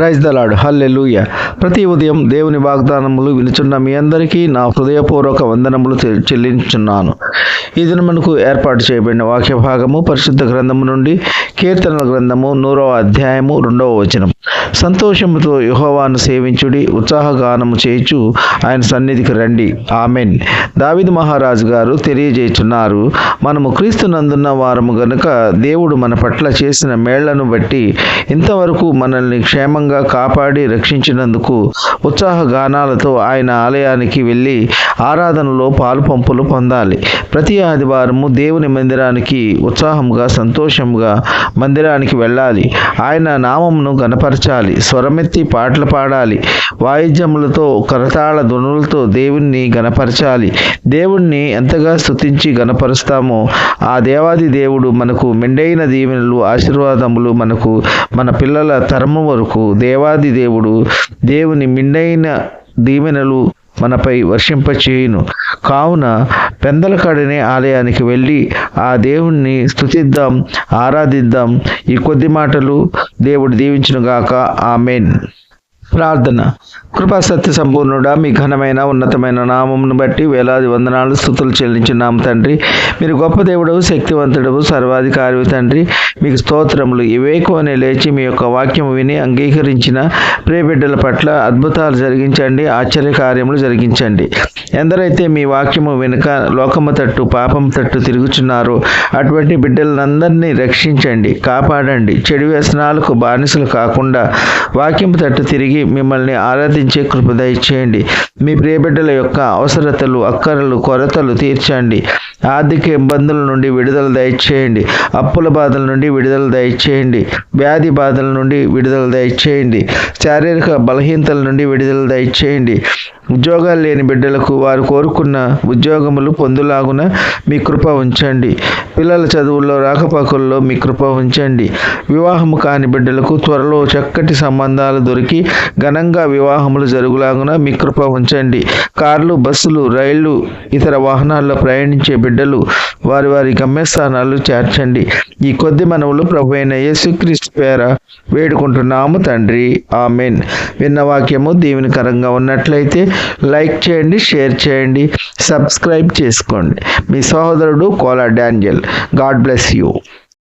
Praise the lord, హల్లెలూయా. ప్రతి ఉదయం దేవుని వాగ్దానములు వినుచున్న మీ అందరికీ నా హృదయపూర్వక వందనములు చెల్లించున్నాను. ఈ దినమునకు ఏర్పాటు చేయబడిన వాక్య భాగము పరిశుద్ధ గ్రంథము నుండి కీర్తనల గ్రంథము 100వ అధ్యాయము 2వ వచనం. సంతోషముతో యెహోవాను సేవించుడి, ఉత్సాహగానము చేయుచు ఆయన సన్నిధికి రండి. ఆమెన్. దావీదు మహారాజు గారు తెలియజేయుచున్నారు, మనము క్రీస్తు నందున్న వారము గనుక దేవుడు మన పట్ల చేసిన మేళ్లను బట్టి ఇంతవరకు మనల్ని క్షేమంగా కాపాడి రక్షించినందుకు ఉత్సాహ గానాలతో ఆయన ఆలయానికి వెళ్ళి ఆరాధనలో పాలు పంపులు పొందాలి. ప్రతి ఆదివారము దేవుని మందిరానికి ఉత్సాహంగా సంతోషంగా మందిరానికి వెళ్ళాలి. ఆయన నామమును గణపరచాలి, స్వరమెత్తి పాటలు పాడాలి, వాయిద్యములతో కరతాళ ధ్వనులతో దేవుణ్ణి గణపరచాలి. దేవుణ్ణి ఎంతగా స్తుతించి గణపరుస్తామో ఆ దేవాది దేవుడు మనకు మెండైన దీవెనలు ఆశీర్వాదములు మనకు మన పిల్లల తరము వరకు దేవాది దేవుడు దేవుని మెండైన దీవెనలు మనపై వర్షింపచేయును. కావున పెందలకాడనే ఆలయానికి వెళ్ళి ఆ దేవుణ్ణి స్తుతిద్దాం, ఆరాధిద్దాం. ఈ కొద్ది మాటలు దేవుడు దీవించునుగాక. ఆమెన్. ప్రార్థన. కృపా సత్య సంపూర్ణుడా, మీ ఘనమైన ఉన్నతమైన నామమును బట్టి వేలాది వందనాలు స్తుతులు చెల్లించున్నాము తండ్రి. మీరు గొప్ప దేవుడవు, శక్తివంతుడవు, సర్వాధికారివి తండ్రి. మీకు స్తోత్రములు. ఇవేకువనే లేచి మీ యొక్క వాక్యము విని అంగీకరించిన ప్రియబిడ్డల పట్ల అద్భుతాలు జరిగించండి, ఆశ్చర్యకార్యములు జరిగించండి. ఎందరైతే మీ వాక్యము వెనుక లోకము తట్టు పాపము తట్టు తిరుగుచున్నారో అటువంటి బిడ్డలందరినీ రక్షించండి, కాపాడండి. చెడు వ్యసనాలకు బానిసలు కాకుండా వాక్యము తట్టు తిరిగి మిమ్మల్ని ఆరాధించే కృప దయచేయండి. మీ ప్రియబిడ్డల యొక్క అవసరతలు, అక్కరలు, కొరతలు తీర్చండి. ఆర్థిక ఇబ్బందుల నుండి విడుదల దయచేయండి. అప్పుల బాధల నుండి విడుదల దయచేయండి. వ్యాధి బాధల నుండి విడుదల దయచేయండి. శారీరక బలహీనతల నుండి విడుదల దయచేయండి. ఉద్యోగాలు లేని బిడ్డలకు వారు కోరుకున్న ఉద్యోగములు పొందులాగున మీ కృప ఉంచండి. పిల్లల చదువుల్లో రాకపోకల్లో మీ కృప ఉంచండి. వివాహము కాని బిడ్డలకు త్వరలో చక్కటి సంబంధాలు దొరికి ఘనంగా వివాహములు జరుగులాగున మీ కృప ఉంచండి. కార్లు, బస్సులు, రైళ్లు, ఇతర వాహనాల్లో ప్రయాణించే బిడ్డలు వారి వారి గమ్యస్థానాలు చేర్చండి. ఈ కొద్ది మనవులు ప్రభువైన యేసుక్రీస్తు పేర వేడుకుంటున్నాము తండ్రి. ఆమెన్. విన్న వాక్యము దీవెనకరంగా ఉన్నట్లయితే లైక్ చేయండి, షేర్ చేయండి, సబ్స్క్రైబ్ చేసుకోండి. మీ సహోదరుడు Kola Daniel. God bless you.